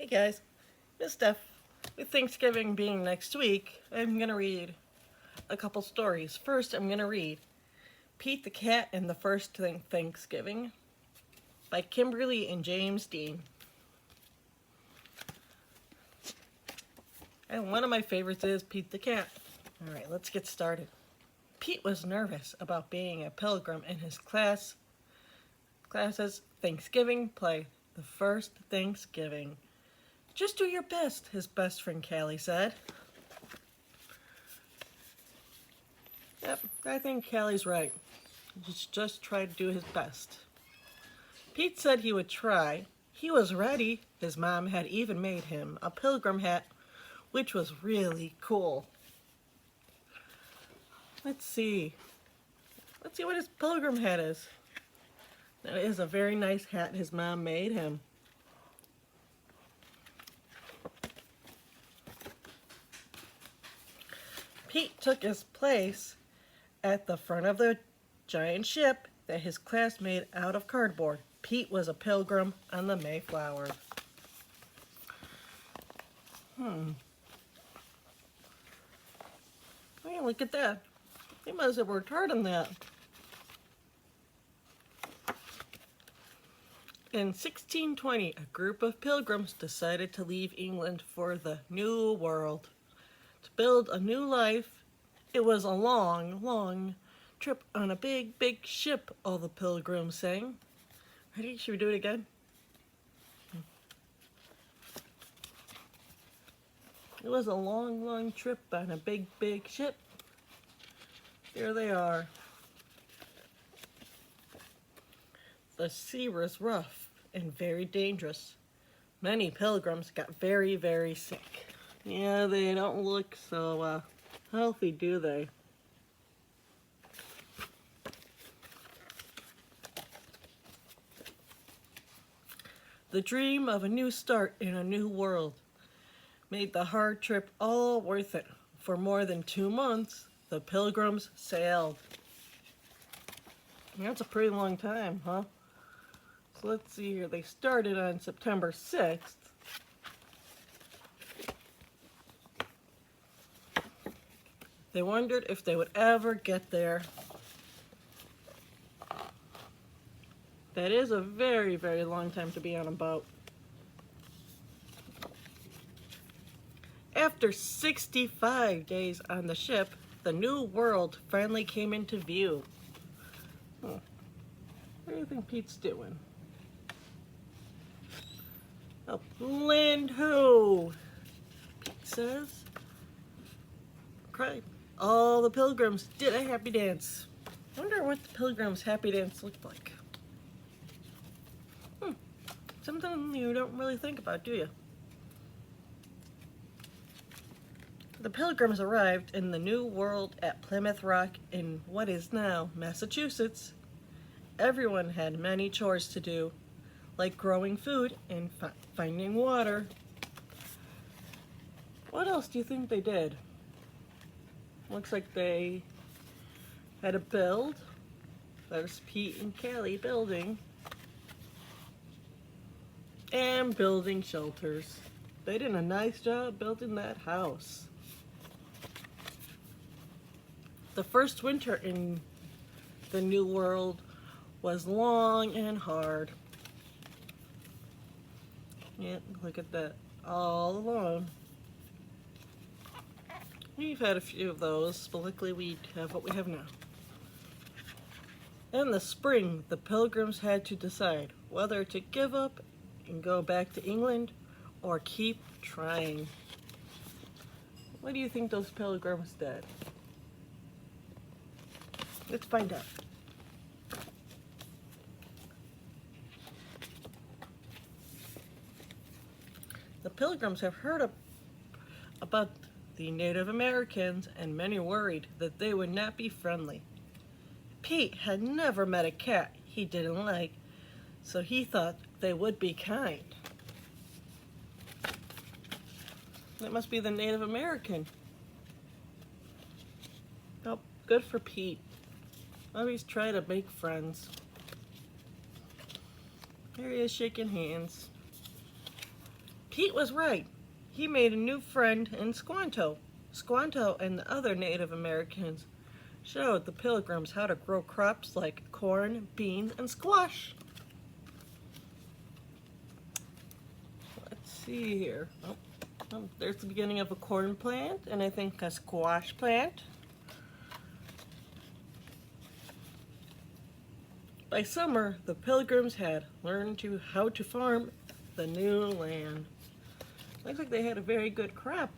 Hey guys, Miss Steph. With Thanksgiving being next week, I'm gonna read a couple stories. First, I'm gonna read Pete the Cat and the First Thanksgiving by Kimberly and James Dean. And one of my favorites is Pete the Cat. Alright, let's get started. Pete was nervous about being a pilgrim in his class's Thanksgiving play, The First Thanksgiving. Just do your best, his best friend Callie said. Yep, I think Callie's right. Just try to do his best. Pete said he would try. He was ready. His mom had even made him a pilgrim hat, which was really cool. Let's see what his pilgrim hat is. That is a very nice hat his mom made him. Pete took his place at the front of the giant ship that his class made out of cardboard. Pete was a pilgrim on the Mayflower. Hey, look at that. They must have worked hard on that. In 1620, a group of pilgrims decided to leave England for the New World. To build a new life, it was a long, long trip on a big, big ship, all the pilgrims sang. Ready? Should we do it again? It was a long, long trip on a big, big ship. There they are. The sea was rough and very dangerous. Many pilgrims got very, very sick. Yeah, they don't look so healthy, do they? The dream of a new start in a new world made the hard trip all worth it. For more than 2 months, the pilgrims sailed. That's a pretty long time, huh? So let's see here. They started on September 6th. They wondered if they would ever get there. That is a very, very long time to be on a boat. After 65 days on the ship, the New World finally came into view. What do you think Pete's doing? Upland ho! Pete says. Cried. All the pilgrims did a happy dance. I wonder what the pilgrims' happy dance looked like. Something you don't really think about, do you? The pilgrims arrived in the New World at Plymouth Rock in what is now Massachusetts. Everyone had many chores to do, like growing food and finding water. What else do you think they did? Looks like they had to build. There's Pete and Callie building. And building shelters. They did a nice job building that house. The first winter in the New World was long and hard. Yeah, look at that. All alone. We've had a few of those, but luckily we have what we have now. In the spring, the pilgrims had to decide whether to give up and go back to England or keep trying. What do you think those pilgrims did? Let's find out. The pilgrims have heard about the Native Americans, and many worried that they would not be friendly. Pete had never met a cat he didn't like, so he thought they would be kind. That must be the Native American. Oh, good for Pete. Always try to make friends. There he is shaking hands. Pete was right. He made a new friend in Squanto. Squanto and the other Native Americans showed the Pilgrims how to grow crops like corn, beans, and squash. Let's see here. There's the beginning of a corn plant and I think a squash plant. By summer, the Pilgrims had learned how to farm the new land. Looks like they had a very good crop.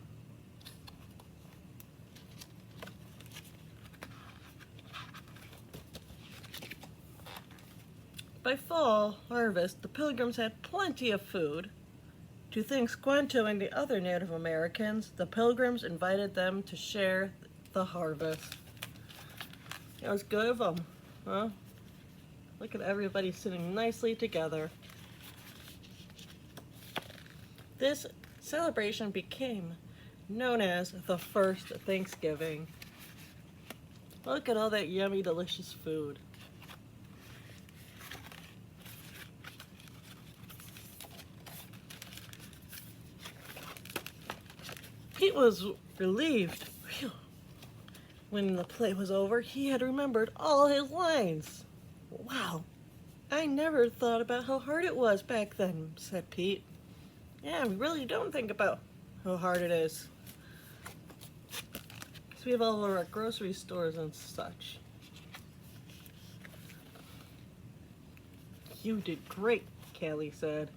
By fall harvest, the Pilgrims had plenty of food. To thank Squanto and the other Native Americans, the Pilgrims invited them to share the harvest. It was good of them, huh? Look at everybody sitting nicely together. This celebration became known as the first Thanksgiving. Look at all that yummy, delicious food. Pete was relieved. Whew. When the play was over, he had remembered all his lines. Wow, I never thought about how hard it was back then, said Pete. Yeah, we really don't think about how hard it is. Because we have all of our grocery stores and such. You did great, Callie said.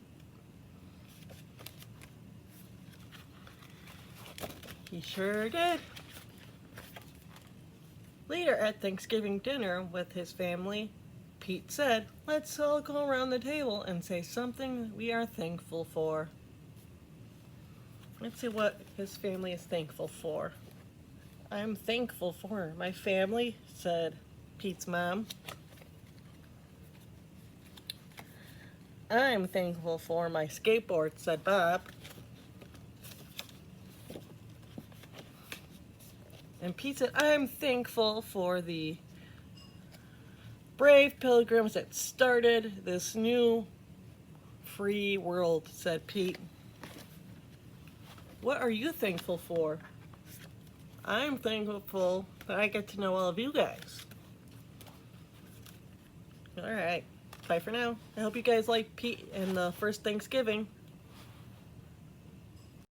He sure did. Later at Thanksgiving dinner with his family, Pete said, let's all go around the table and say something we are thankful for. Let's see what his family is thankful for. I'm thankful for my family, said Pete's mom. I'm thankful for my skateboard, said Bob. And Pete said, I'm thankful for the brave Pilgrims that started this new free world, said Pete. What are you thankful for? I'm thankful that I get to know all of you guys. Alright, bye for now. I hope you guys like Pete and the first Thanksgiving.